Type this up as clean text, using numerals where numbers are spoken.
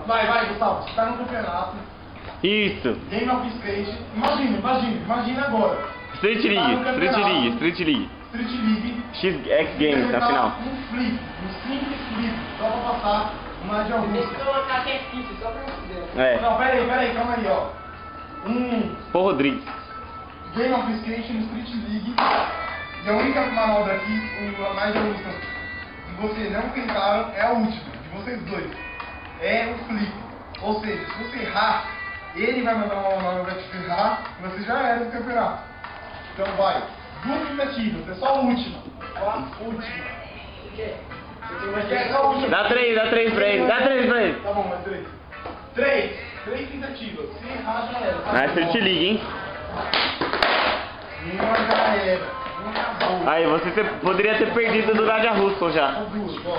Vai, Gustavo. Você tá no campeonato. Isso. Game of Skate. Imagina agora. Street Você tá League, no campeonato. Street League. Street League. X Games na final. Um flip, um simples flip, só pra passar uma de Tem alguns. que colocar que é simples, só pra você. É. Não, pera aí, calma aí, ó. Pô, Rodrigues. Game of Skate no Street League. E a única manobra aqui, a mais realista, que vocês não tentaram, é a última, de vocês dois. É o flip. Ou seja, se você errar, ele vai mandar uma manobra te ferrar e você já era do campeonato. Então vai. Duas tentativas, é só a última. Só a última. O quê? É só a última. Dá três pra ele, dá três pra ele. Tá bom, mais três. Três tentativas. Se errar, já era. Tá Na bom. Street League, hein? Uma já era. Uma acabou. Aí, você poderia ter perdido do Nadia Russo já. Só duas, ó.